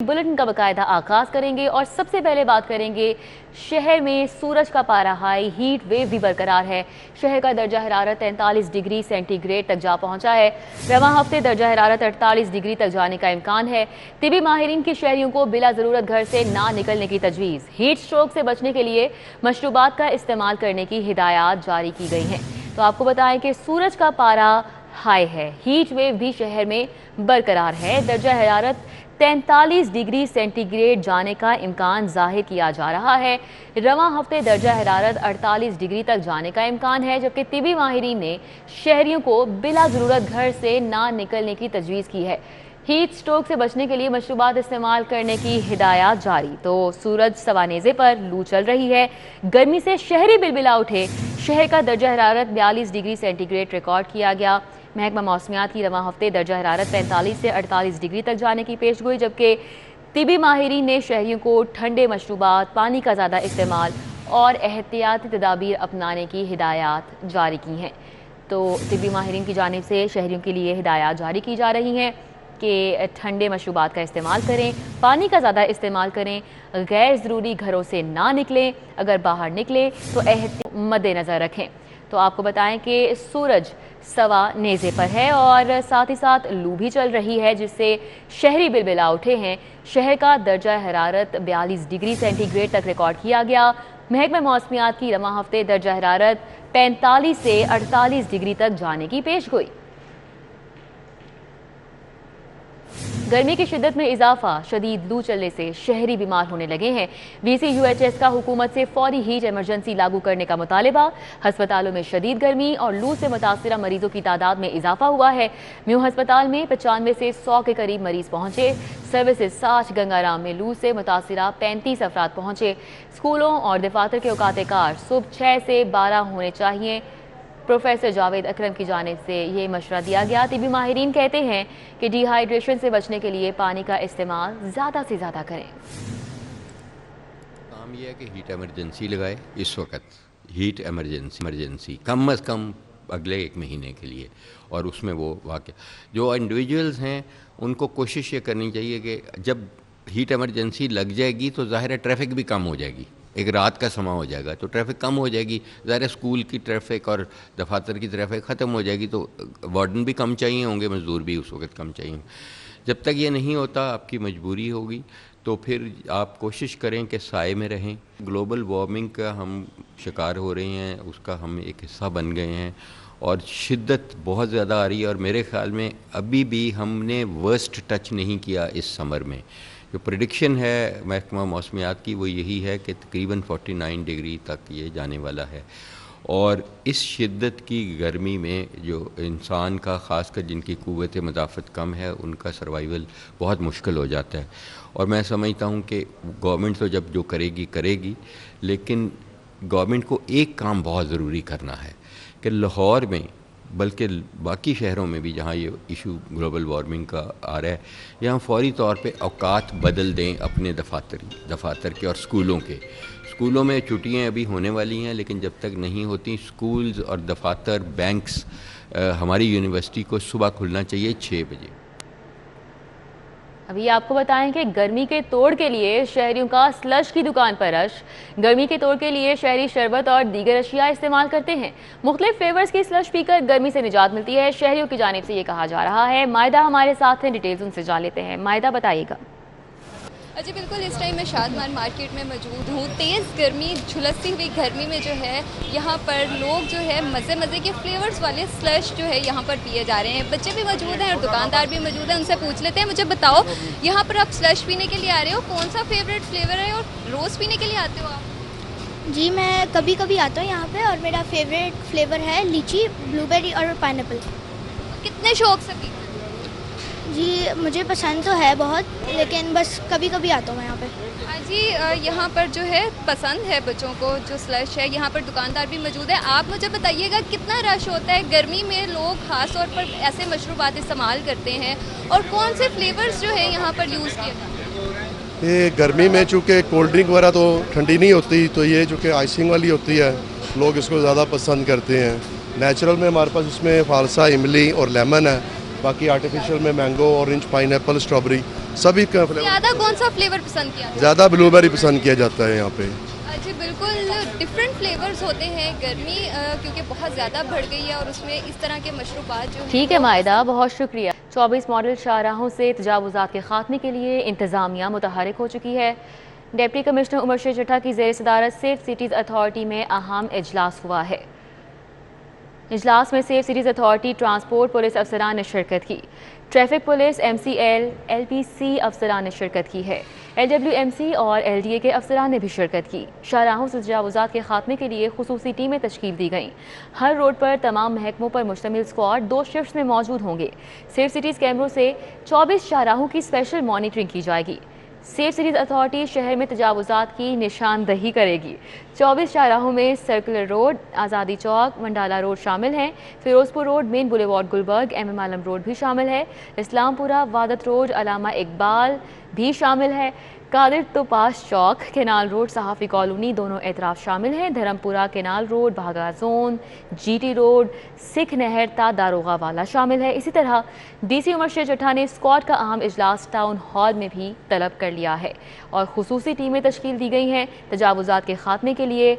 Bulletin का बाकायदा आगाज करेंगे और सबसे पहले बात करेंगे शहर में सूरज का पारा हाई, हीट वेव भी बरकरार है। शहर का दर्जा हरारत 43 डिग्री सेंटीग्रेड तक जा पहुंचा है। रवां हफ्ते दर्जा हरारत 48 डिग्री तक जाने का इम्कान है। तिबी माहिरीन की शहरियों को बिला ज़रूरत घर से ना निकलने की तजवीज़। हीट स्ट्रोक से बचने के लिए मशरूबात का इस्तेमाल करने की हिदायत जारी की गई हैं। तो आपको बताएं कि सूरज का पारा हाई है, हीट वेव भी शहर में बरकरार है। दर्जा हरारत 43 डिग्री सेंटीग्रेड जाने का इम्कान जाहिर किया जा रहा है। रवां हफ्ते दर्जा हरारत 48 डिग्री तक जाने का इम्कान है, जबकि तिबी माहिरीन ने शहरियों को बिला ज़रूरत घर से ना निकलने की तजवीज़ की है। हीट स्ट्रोक से बचने के लिए मशरूबात इस्तेमाल करने की हिदायत जारी। तो सूरज सवानेज़े पर लू चल रही है, गर्मी से शहरी बिलबिला उठे। शहर का दर्जा हरारत 42 डिग्री सेंटीग्रेड रिकॉर्ड किया गया। महकमा मौसमियात की रवां हफ्ते दर्जा हरारत 45 से 48 डिग्री तक जाने की पेश गोई, जबकि तिबी माहिरीन ने शहरियों को ठंडे मशरूबात, पानी का ज़्यादा इस्तेमाल और एहतियाती तदाबीर अपनाने की हिदायत जारी की हैं। तो तिबी माहिरीन की जानिब से शहरियों के लिए हिदायत जारी की जा रही हैं कि ठंडे मशरूबात का इस्तेमाल करें, पानी का ज़्यादा इस्तेमाल करें, गैर ज़रूरी घरों से ना निकलें, अगर बाहर निकलें तो एहतियात मद्देनज़र रखें। तो आपको बताएं कि सूरज सवा नेज़े पर है और साथ ही साथ लू भी चल रही है, जिससे शहरी बिलबिला उठे हैं। शहर का दर्जा हरारत 42 डिग्री सेंटीग्रेड तक रिकॉर्ड किया गया। महकमा मौसमियात की रवां हफ्ते दर्जा हरारत 45 से 48 डिग्री तक जाने की पेश गोई। गर्मी की शिद्दत में इजाफा, शदीद लू चलने से शहरी बीमार होने लगे हैं। VCUHS का हुकूमत से फौरी हीट एमरजेंसी लागू करने का मुतालिबा। हस्पतालों में शदीद गर्मी और लू से मुतासिरा मरीजों की तादाद में इजाफा हुआ है। म्यू हस्पताल में 95 से 100 के करीब मरीज पहुंचे। सर्विसेज 60, गंगाराम में लू से मुतासिरा 35 अफराद पहुंचे। स्कूलों और दफातर के औकात कार सुबह 6 से 12 होने चाहिए। प्रोफेसर जावेद अकरम की जानिब से ये मशवरा दिया गया। तिबी माहिरीन कहते हैं कि डिहाइड्रेशन से बचने के लिए पानी का इस्तेमाल ज़्यादा से ज़्यादा करें। काम यह है कि हीट एमरजेंसी लगाए। इस वक्त हीट एमरजेंसी कम अज़ कम अगले 1 महीने के लिए, और उसमें वो वाक़ जो इंडिविजुअल्स हैं उनको कोशिश ये करनी चाहिए कि जब हीट एमरजेंसी लग जाएगी तो ज़ाहिर है ट्रैफिक भी कम हो जाएगी। एक रात का समा हो जाएगा तो ट्रैफिक कम हो जाएगी, ज़ाहिर स्कूल की ट्रैफिक और दफातर की ट्रैफिक ख़त्म हो जाएगी, तो वार्डन भी कम चाहिए होंगे, मज़दूर भी उस वक्त कम चाहिए होंगे। जब तक ये नहीं होता, आपकी मजबूरी होगी, तो फिर आप कोशिश करें कि साए में रहें। ग्लोबल वार्मिंग का हम शिकार हो रहे हैं, उसका हम एक हिस्सा बन गए हैं और शिद्दत बहुत ज़्यादा आ रही है। और मेरे ख़्याल में अभी भी हमने वर्स्ट टच नहीं किया इस समर में। जो प्रेडिक्शन है महकमा मौसमियात की वो यही है कि तकरीबन 49 डिग्री तक ये जाने वाला है। और इस शिद्दत की गर्मी में जो इंसान का, ख़ासकर जिनकी क़ुव्वत मदाफ़त कम है, उनका सर्वाइवल बहुत मुश्किल हो जाता है। और मैं समझता हूँ कि गवर्नमेंट तो जब जो करेगी, लेकिन गवर्नमेंट को एक काम बहुत ज़रूरी करना है कि लाहौर में, बल्कि बाकी शहरों में भी जहाँ ये इशू ग्लोबल वार्मिंग का आ रहा है, यहाँ फौरी तौर पे औकात बदल दें अपने दफातर के और स्कूलों के। स्कूलों में छुट्टियाँ अभी होने वाली हैं, लेकिन जब तक नहीं होती, स्कूल्स और दफातर, बैंक्स, हमारी यूनिवर्सिटी को सुबह खुलना चाहिए 6 बजे। अभी आपको बताएं कि गर्मी के तोड़ के लिए शहरियों का स्लश की दुकान पर रश। गर्मी के तोड़ के लिए शहरी शरबत और दीगर अशिया इस्तेमाल करते हैं। मुख्तलिफ फ्लेवर्स की स्लश पीकर गर्मी से निजात मिलती है, शहरियों की जानिब से ये कहा जा रहा है। मायदा हमारे साथ हैं, डिटेल्स उनसे जान लेते हैं। मायदा, बताइएगा। जी बिल्कुल, इस टाइम मैं शादमान मार्केट में मौजूद हूँ। तेज़ गर्मी, झुलसती हुई गर्मी में जो है यहाँ पर लोग जो है मज़े के फ्लेवर्स वाले स्लश जो है यहाँ पर पिए जा रहे हैं। बच्चे भी मौजूद हैं और दुकानदार भी मौजूद हैं, उनसे पूछ लेते हैं। मुझे बताओ, यहाँ पर आप स्लश पीने के लिए आ रहे हो, कौन सा फेवरेट फ्लेवर है और रोज़ पीने के लिए आते हो आप? जी मैं कभी कभी आता हूँ यहाँ पे, और मेरा फेवरेट फ्लेवर है लीची, ब्लूबेरी और पाइनएप्पल। कितने शौक से पीते? जी मुझे पसंद तो है बहुत, लेकिन बस कभी कभी आता हूँ यहाँ पे। हाँ जी, यहाँ पर जो है पसंद है बच्चों को जो स्लश है। यहाँ पर दुकानदार भी मौजूद है। आप मुझे बताइएगा कितना रश होता है गर्मी में, लोग ख़ास तौर पर ऐसे मशरूबात इस्तेमाल करते हैं, और कौन से फ्लेवर्स जो है यहाँ पर यूज़ किए जाते हैं? ये गर्मी में चूँकि कोल्ड ड्रिंक वगैरह तो ठंडी नहीं होती, तो ये जो कि आइसिंग वाली होती है, लोग इसको ज़्यादा पसंद करते हैं। नेचुरल में हमारे पास इसमें फालसा, इमली और लेमन है, बाकी आर्टिफिशियल में मैंगो, ऑरेंज, पाइनएप्पल, स्ट्रॉबेरी सभी का फ्लेवर। ज़्यादा कौन सा फ्लेवर पसंद किया? ज़्यादा ब्लूबेरी पसंद किया जाता है यहाँ पे। जी बिल्कुल, डिफरेंट फ्लेवर्स होते हैं। गर्मी क्योंकि बहुत ज़्यादा बढ़ गई है और उसमें इस तरह के मशरूबात जो ठीक है मायदा, बहुत शुक्रिया। 24 मॉडल शाहराहों से तजावुज़ात के खात्मे के लिए इंतज़ामिया मुतहरिक हो चुकी है। डिप्टी कमिश्नर उमर शेर चट्टा की ज़ेर सदारत सेफ सिटीज़ अथॉरिटी में अहम इजलास हुआ है। इजलास में safe cities authority, transport police अफसरान ने शिरकत की। ट्रैफिक पुलिस, MCL, LPC अफसरान ने शिरकत की है। LWMC और LDA के अफसरान ने भी शिरकत की। शाहराहों से तजावुज़ात के खात्मे के लिए खुसूसी टीमें तश्कील दी गईं। हर रोड पर तमाम महकमों पर मुश्तमिल स्क्वाड 2 शिफ्ट्स में मौजूद होंगे। सेफ सिटीज़ कैमरों से 24 शाहराहों की स्पेशल मॉनिटरिंग की जाएगी। सेफ सिटीज़ अथॉरिटी शहर में तजावुज़ात की निशानदही करेगी। 24 शाहराहों में सर्कुलर रोड, आज़ादी चौक, मंडाला रोड शामिल हैं। Ferozepur road, main boulevard Gulberg, MM Alam road भी शामिल है। इस्लामपुरा, वादत रोड, अलामा इकबाल भी शामिल है। कादिर तोपाश चौक, केनाल रोड, सहाफ़ी कॉलोनी दोनों एतराफ़ शामिल हैं। धर्मपुरा, केनाल रोड, भागा जोन, GT रोड, सिख नहर ता दारोगा वाला शामिल है। इसी तरह DC उमर शेर चट्टा ने स्क्वाड का अहम इजलास टाउन हॉल में भी तलब कर लिया है और खुसूसी टीमें तश्कील दी गई हैं। तजावुज़ात के खात्मे के लिए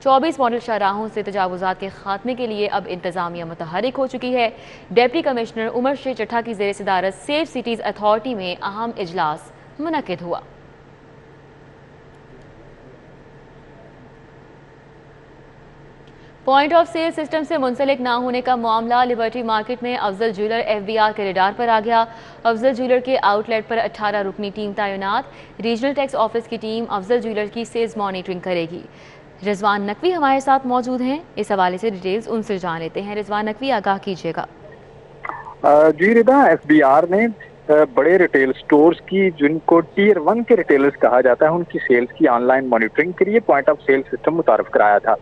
24 मॉडल शाहराहों से तजावुज़ात के खात्मे के लिए अब इंतज़ामिया मुतहरिक हो चुकी है। डिप्टी कमिश्नर उमर शेर चट्टा की ज़ेर सदारत सेफ सिटीज़ अथॉरिटी में अहम इजलास मुनक़िद हुआ। पॉइंट ऑफ सेल सिस्टम से मुंसलिक ना होने का मामला लिबर्टी मार्केट में अफजल ज्वेलर FBR के रडार पर आ गया। अफजल ज्वेलर के आउटलेट पर 18 रुकनी टीम तैनात। रीजनल टैक्स ऑफिस की टीम अफजल ज्वेलर की सेल्स मॉनिटरिंग करेगी। रिजवान नकवी हमारे साथ मौजूद हैं, इस हवाले से डिटेल्स उनसे जान लेते हैं। रिजवान नकवी, आगाह कीजिएगा। जी रिदा, FBR ने बड़े रिटेल स्टोर्स की, जिनको Tier 1 के रिटेलर्स कहा जाता है, उनकी सेल्स की ऑनलाइन मॉनिटरिंग के लिए पॉइंट ऑफ सेल सिस्टम मुतारफ कराया था।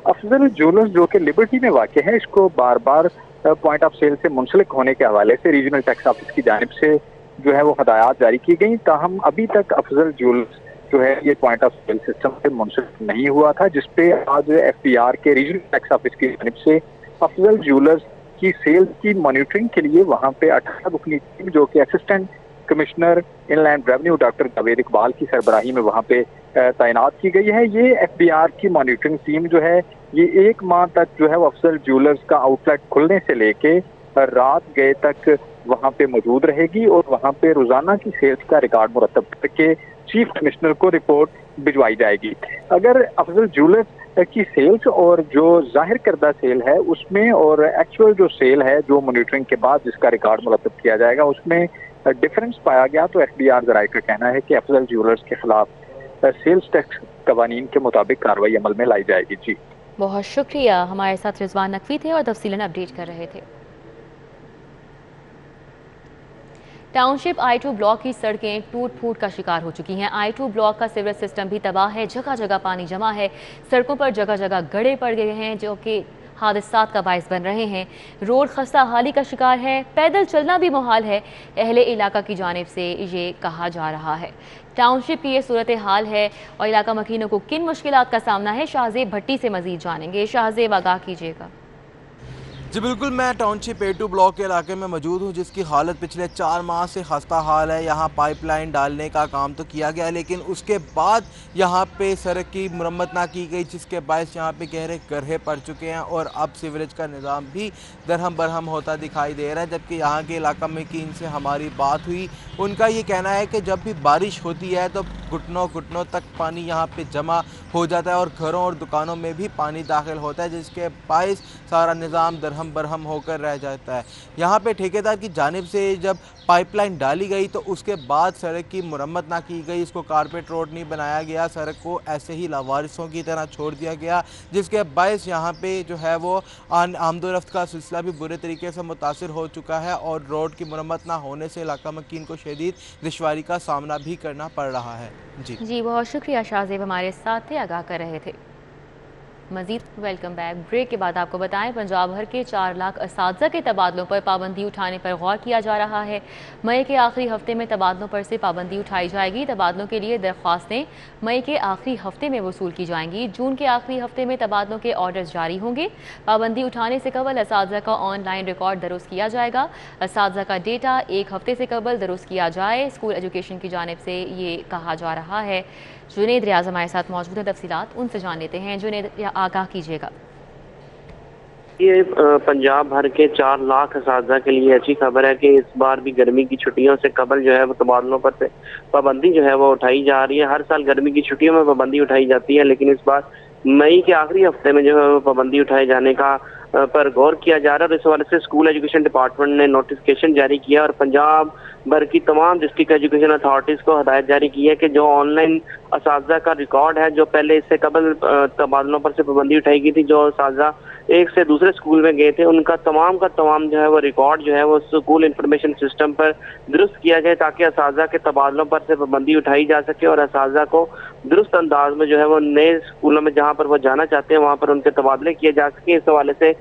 अफजल ज्वेलर्स जो कि लिबर्टी में वाक़ है, इसको बार बार पॉइंट ऑफ सेल से मुंसलिक होने के हवाले से रीजनल टैक्स ऑफिस की जानिब से जो है वो हदायत जारी की गई। ताहम अभी तक अफजल ज्वेलर्स जो है ये पॉइंट ऑफ सेल सिस्टम से मुंसलिक नहीं हुआ था, जिसपे आज FBR के रीजनल टैक्स ऑफिस की जानिब से अफजल ज्वेलर्स की सेल्स की मॉनिटरिंग के लिए वहाँ पे 18 रुकनी टीम, जो कि assistant commissioner inland revenue doctor Javed Iqbal की सरबराही में वहाँ पे तैनात की गई है। ये FBR की मॉनिटरिंग टीम जो है ये 1 माह तक जो है वो अफजल ज्वेलर्स का आउटलेट खुलने से लेके रात गए तक वहाँ पे मौजूद रहेगी और वहाँ पे रोजाना की सेल्स का रिकॉर्ड मुरतब करके चीफ कमिश्नर को रिपोर्ट भिजवाई जाएगी। अगर अफजल ज्वेलर्स की सेल्स और जो जाहिर करदा सेल है उसमें और एक्चुअल जो सेल है, जो मॉनिटरिंग के बाद जिसका रिकॉर्ड मुरतब किया जाएगा, उसमें डिफरेंस पाया गया, तो FBR ज़राए का कहना है कि अफजल ज्वेलर्स के खिलाफ सेल्स टैक्स कवानीन के मुताबिक कार्रवाई अमल में लाई जाएगी। जी बहुत शुक्रिया, हमारे साथ रिजवान नकवी थे और तफसीलन अपडेट कर रहे थे। टाउनशिप I2 ब्लॉक की सड़कें टूट फूट का शिकार हो चुकी हैं। I2 ब्लॉक का सीवरेज सिस्टम भी तबाह है, जगह जगह पानी जमा है, सड़कों पर जगह जगह गड्ढे पड़ गए हैं जो कि हादसात का बायस बन रहे हैं। रोड खस्ता हाली का शिकार है, पैदल चलना भी मुहाल है, अहले इलाका की जानिब से ये कहा जा रहा है। टाउनशिप की ये सूरत हाल है और इलाका मकीनों को किन मुश्किलात का सामना है, शाहजेब भट्टी से मजीद जानेंगे। शाहजेब, आगाह कीजिएगा। जी बिल्कुल, मैं टाउनशिप A2 ब्लॉक के इलाके में मौजूद हूँ, जिसकी हालत पिछले 4 माह से खस्ता हाल है। यहाँ पाइपलाइन डालने का काम तो किया गया, लेकिन उसके बाद यहाँ पे सड़क की मुरम्मत ना की गई, जिसके बायस यहाँ पे गहरे गड्ढे पड़ चुके हैं और अब सीवरेज का निज़ाम भी दरहम बरहम होता दिखाई दे रहा है। जबकि यहाँ के इलाका में की इनसे हमारी बात हुई, उनका ये कहना है कि जब भी बारिश होती है तो घुटनों घुटनों तक पानी यहाँ पे जमा हो जाता है और घरों और दुकानों में भी पानी दाखिल होता है, जिसके बायस सारा निज़ाम दरहम बरहम होकर रह जाता है। यहाँ पे ठेकेदार की जानिब से जब पाइपलाइन डाली गई तो उसके बाद सड़क की मुरम्मत ना की गई, इसको कारपेट रोड नहीं बनाया गया, सड़क को ऐसे ही लावारिसों की तरह छोड़ दिया गया, जिसके बायस यहाँ पे जो है वो आमदोरफ्त का सिलसिला भी बुरे तरीके से मुतासिर हो चुका है और रोड की मुरम्मत ना होने से इलाका मकीन को शदीद दुश्वारी का सामना भी करना पड़ रहा है। जी बहुत शुक्रिया शाहजेब, हमारे साथ थे, आगाह कर रहे थे। मजीद वेलकम बैक। ब्रेक के बाद आपको बताएं, पंजाब भर के 4 लाख असातिज़ा के तबादलों पर पाबंदी उठाने पर गौर किया जा रहा है। मई के आखिरी हफ्ते में तबादलों पर से पाबंदी उठाई जाएगी। तबादलों के लिए दरख्वास्तें मई के आखिरी हफ्ते में वसूल की जाएंगी। जून के आखिरी हफ्ते में तबादलों के ऑर्डर्स जारी होंगे। पाबंदी उठाने से कबल असातिज़ा का ऑनलाइन रिकॉर्ड दुरुस्त किया जाएगा। असातिज़ा का डेटा 1 हफ्ते से कबल दुरुस्त किया जाए, स्कूल एजुकेशन की जानिब से ये कहा जा रहा है। जुनेद रियाज हमारे साथ मौजूद हैं, तफसीलात उनसे जान लेते हैं। जुनेद, आगाह कीजिएगा। ये पंजाब भर के 4 लाख असातिज़ा के लिए अच्छी खबर है कि इस बार भी गर्मी की छुट्टियों से कबल जो है वो तबादलों पर से पाबंदी जो है वो उठाई जा रही है। हर साल गर्मी की छुट्टियों में पाबंदी उठाई जाती है, लेकिन इस बार मई के आखिरी हफ्ते में जो है वो पाबंदी उठाए जाने का पर गौर किया जा रहा है। और इस हवाले से स्कूल एजुकेशन डिपार्टमेंट ने नोटिफिकेशन जारी किया और पंजाब भर की तमाम डिस्ट्रिक्ट एजुकेशन अथॉरिटीज़ को हदायत जारी की है कि जो ऑनलाइन असातिज़ा का रिकॉर्ड है, जो पहले इससे कबल तबादलों पर से पाबंदी उठाई गई थी, जो असातिज़ा एक से दूसरे स्कूल में गए थे, उनका तमाम का तमाम जो है वो रिकॉर्ड जो है वो स्कूल इंफॉर्मेशन सिस्टम पर दुरुस्त किया जाए, ताकि असातिज़ा के तबादलों पर से पाबंदी उठाई जा सके और असातिज़ा को दुरुस्त अंदाज में जो है वो नए स्कूलों में जहाँ पर वो जाना चाहते हैं वहाँ पर उनके तबादले किए जा सके। इस हवाले से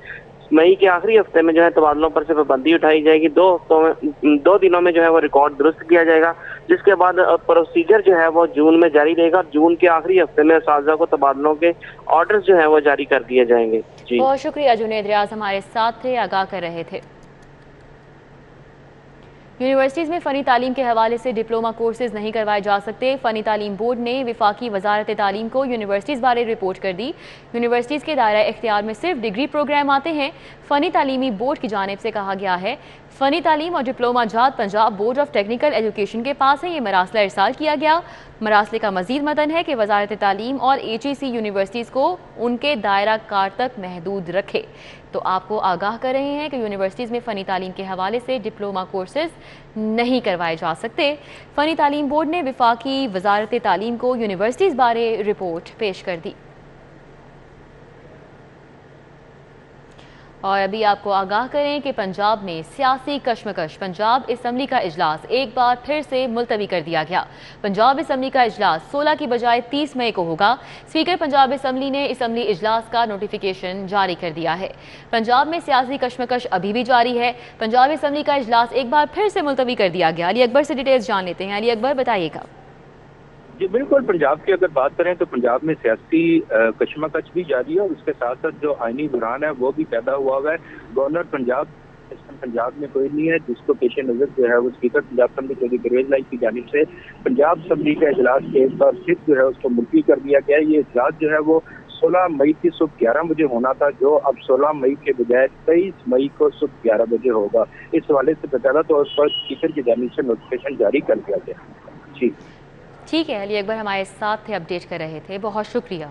मई के आखिरी हफ्ते में जो है तबादलों पर से पाबंदी उठाई जाएगी। 2 दिनों में जो है वो रिकॉर्ड दुरुस्त किया जाएगा, जिसके बाद प्रोसीजर जो है वो जून में जारी रहेगा। जून के आखिरी हफ्ते में असातिज़ा को तबादलों के ऑर्डर्स जो है वो जारी कर दिए जाएंगे। जी, बहुत शुक्रिया जुनेद रियाज हमारे साथ थे, आगाह कर रहे थे। यूनिवर्सिटीज़ में फ़नी तालीम के हवाले से डिप्लोमा कोर्सेज नहीं करवाए जा सकते। फ़नी तालीम बोर्ड ने विफाकी वजारत तालीम को यूनिवर्सिटीज़ बारे रिपोर्ट कर दी। यूनिवर्सिटीज़ के दायरा इख्तियार में सिर्फ डिग्री प्रोग्राम आते हैं। फ़नी तालीमी बोर्ड की जानिब से कहा गया है, फ़नी तालीम और डिप्लोमा जात Punjab board of technical education के पास है। ये मरासला इरसाल किया गया। मरासले का मजीद मतन है कि वजारत तालीम और HEC यूनिवर्सिटीज़ को उनके दायरा कार तक महदूद रखे। तो आपको आगाह कर रहे हैं कि यूनिवर्सिटीज़ में फ़नी तालीम के हवाले से डिप्लोमा कोर्सेज नहीं करवाए जा सकते। फ़नी तालीम बोर्ड ने विफाकी वजारत तालीम को यूनिवर्सिटीज़ बारे रिपोर्ट पेश कर दी। और अभी आपको आगाह करें कि पंजाब में सियासी कश्मकश। पंजाब असम्बली का इजलास एक बार फिर से मुलतवी कर दिया गया। पंजाब असम्बली का इजलास 16 की बजाय 30 मई को होगा। स्पीकर पंजाब असम्बली ने असम्बली इजलास का नोटिफिकेशन जारी कर दिया है। पंजाब में सियासी कश्मकश अभी भी जारी है। पंजाब असम्बली का इजलास एक बार फिर से मुलतवी कर दिया गया। अली अकबर से डिटेल्स जान लेते हैं। अली अकबर, बताइएगा। जी बिल्कुल, पंजाब की अगर बात करें तो पंजाब में सियासी कशमकश भी जारी है और उसके साथ साथ जो आईनी बुरहान है वो भी पैदा हुआ है। गवर्नर पंजाब में कोई नहीं है, जिसको पेश नज़र जो है वो स्पीकर पंजाब असम्बली चौधरी परवेज लाई की जानिब से पंजाब असम्बली का इजलास एक बार फिर जो है उसको मुलतवी कर दिया गया। ये इजलास जो है वो 16 मई की सुबह 11 बजे होना था, जो अब 16 मई के बजाय 23 मई को सुबह 11 बजे होगा। इस हवाले से बकायदा तौर पर स्पीकर की जानिब से नोटिफिकेशन जारी कर दिया गया। जी ठीक है, अली अकबर हमारे साथ थे, अपडेट कर रहे थे, बहुत शुक्रिया।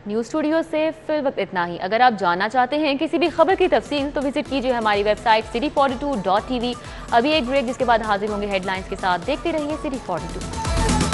न्यूज़ स्टूडियो से फिल वक्त इतना ही। अगर आप जानना चाहते हैं किसी भी खबर की तफसील तो विजिट कीजिए हमारी वेबसाइट city42.tv। अभी एक ब्रेक, जिसके बाद हाजिर होंगे हेडलाइंस के साथ। देखते रहिए City 42।